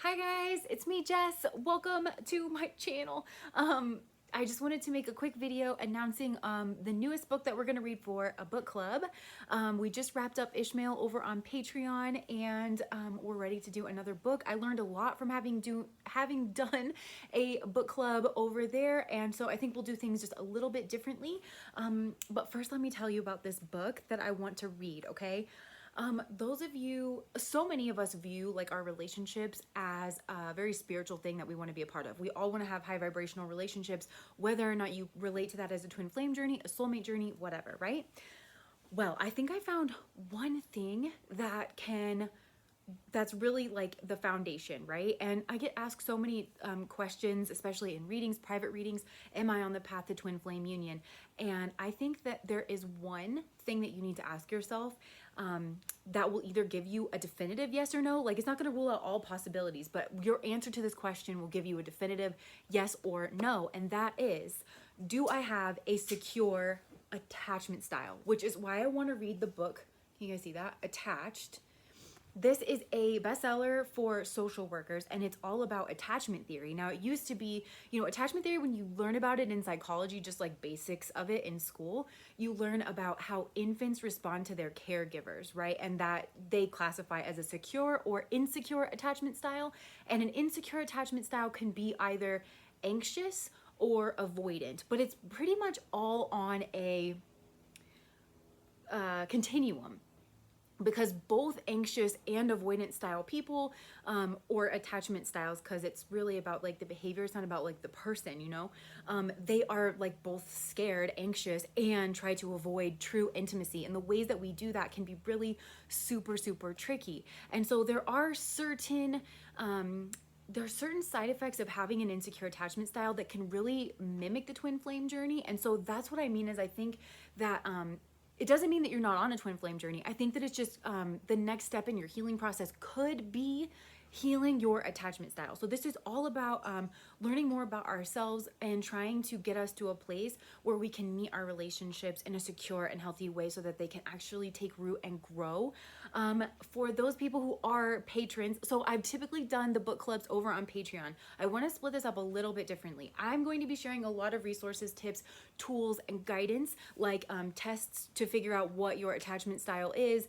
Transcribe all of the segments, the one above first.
Hi guys, it's me Jess. Welcome to my channel. I just wanted to make a quick video announcing the newest book that we're going to read for a book club. We just wrapped up Ishmael over on Patreon, and we're ready to do another book. I learned a lot from having done a book club over there, and so I think we'll do things just a little bit differently. But first, let me tell you about this book that I want to read, okay? Those of you, so many of us view like our relationships as a very spiritual thing that we want to be a part of. We all want to have high vibrational relationships, whether or not you relate to that as a twin flame journey, a soulmate journey, whatever, right? Well, I think I found one thing that's really like the foundation, right? And I get asked so many questions, especially in readings, private readings, am I on the path to twin flame union? And I think that there is one thing that you need to ask yourself that will either give you a definitive yes or no. Like, it's not going to rule out all possibilities, but your answer to this question will give you a definitive yes or no. And that is, do I have a secure attachment style? Which is why I want to read the book. Can you guys see that? Attached. This is a bestseller for social workers, and it's all about attachment theory. Now, it used to be, attachment theory, when you learn about it in psychology, just like basics of it in school, you learn about how infants respond to their caregivers, right? And that they classify as a secure or insecure attachment style. And an insecure attachment style can be either anxious or avoidant, but it's pretty much all on a continuum, because both anxious and avoidant style people or attachment styles, because it's really about like the behavior, it's not about like the person, they are like both scared, anxious, and try to avoid true intimacy, and the ways that we do that can be really super tricky. And so there are certain side effects of having an insecure attachment style that can really mimic the twin flame journey. And so that's what I mean, is I think that it doesn't mean that you're not on a twin flame journey. I think that it's just the next step in your healing process could be healing your attachment style. So this is all about learning more about ourselves and trying to get us to a place where we can meet our relationships in a secure and healthy way so that they can actually take root and grow. For those people who are patrons, so I've typically done the book clubs over on Patreon. I want to split this up a little bit differently. I'm going to be sharing a lot of resources, tips, tools, and guidance, like tests to figure out what your attachment style is,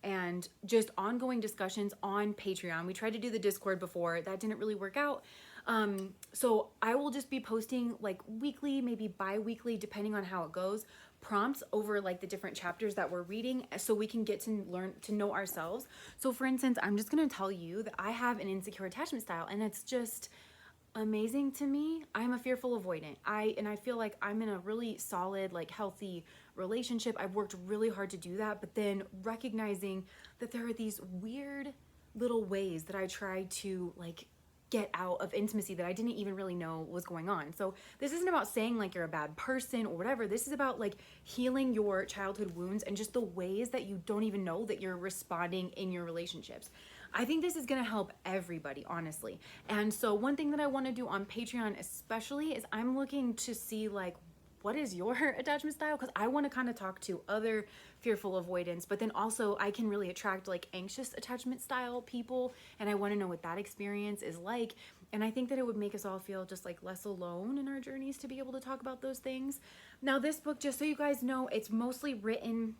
and just ongoing discussions on Patreon. We tried to do the Discord before, that didn't really work out. So I will just be posting like weekly, maybe bi-weekly, depending on how it goes, prompts over like the different chapters that we're reading, so we can get to learn to know ourselves. So for instance, I'm just going to tell you that I have an insecure attachment style, and it's just amazing to me. I'm a fearful avoidant. I feel like I'm in a really solid, like healthy relationship. I've worked really hard to do that, but then recognizing that there are these weird little ways that I try to like get out of intimacy that I didn't even really know was going on. So this isn't about saying like you're a bad person or whatever. This is about like healing your childhood wounds and just the ways that you don't even know that you're responding in your relationships. I think this is going to help everybody, honestly. And so one thing that I want to do on Patreon especially is I'm looking to see like, what is your attachment style? Because I want to kind of talk to other fearful avoidance, but then also I can really attract like anxious attachment style people, and I want to know what that experience is like. And I think that it would make us all feel just like less alone in our journeys to be able to talk about those things. Now this book, just so you guys know, it's mostly written,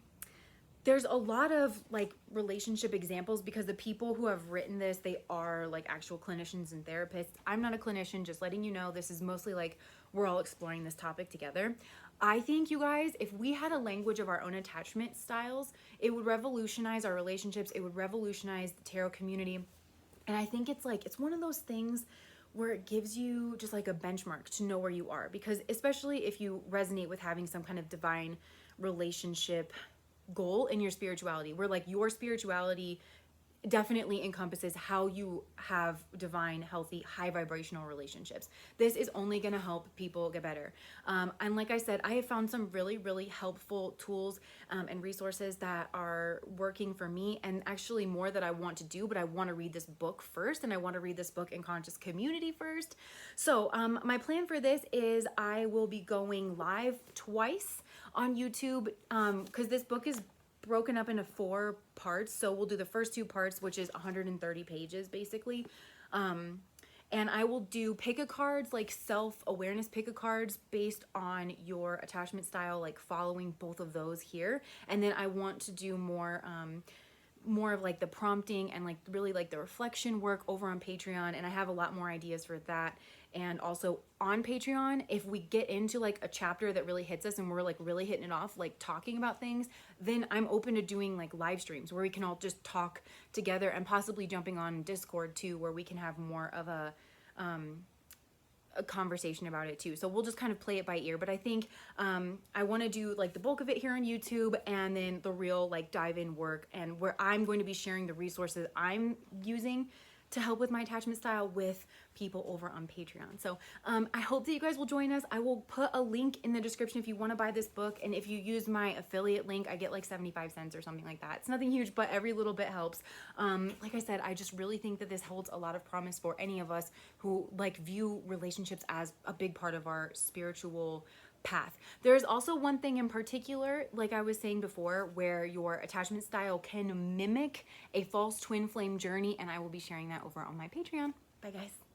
there's a lot of like relationship examples, because the people who have written this, they are like actual clinicians and therapists. I'm not a clinician, just letting you know. This is mostly like we're all exploring this topic together. I think, you guys, if we had a language of our own attachment styles, it would revolutionize our relationships. It would revolutionize the tarot community. And I think it's like, it's one of those things where it gives you just like a benchmark to know where you are, because especially if you resonate with having some kind of divine relationship goal in your spirituality, where like your spirituality definitely encompasses how you have divine, healthy, high vibrational relationships. This is only going to help people get better. And like I said, I have found some really helpful tools and resources that are working for me, and actually more that I want to do, but I want to read this book first, and I want to read this book in conscious community first. So my plan for this is I will be going live twice on YouTube, because this book is broken up into 4 parts. So we'll do the first 2 parts, which is 130 pages basically. And I will do pick-a-cards, like self-awareness pick-a-cards based on your attachment style, like following both of those here. And then I want to do more of like the prompting and like really like the reflection work over on Patreon, and I have a lot more ideas for that. And also on Patreon, if we get into like a chapter that really hits us and we're like really hitting it off, like talking about things, then I'm open to doing like live streams where we can all just talk together, and possibly jumping on Discord too, where we can have more of a conversation about it too. So we'll just kind of play it by ear, but I think I want to do like the bulk of it here on YouTube, and then the real like dive in work, and where I'm going to be sharing the resources I'm using to help with my attachment style with people over on Patreon. So I hope that you guys will join us. I will put a link in the description if you want to buy this book, and if you use my affiliate link, I get like 75 cents or something like that. It's nothing huge, but every little bit helps. Like I said, I just really think that this holds a lot of promise for any of us who like view relationships as a big part of our spiritual path. There's also one thing in particular, like I was saying before, where your attachment style can mimic a false twin flame journey, and I will be sharing that over on my Patreon. Bye guys.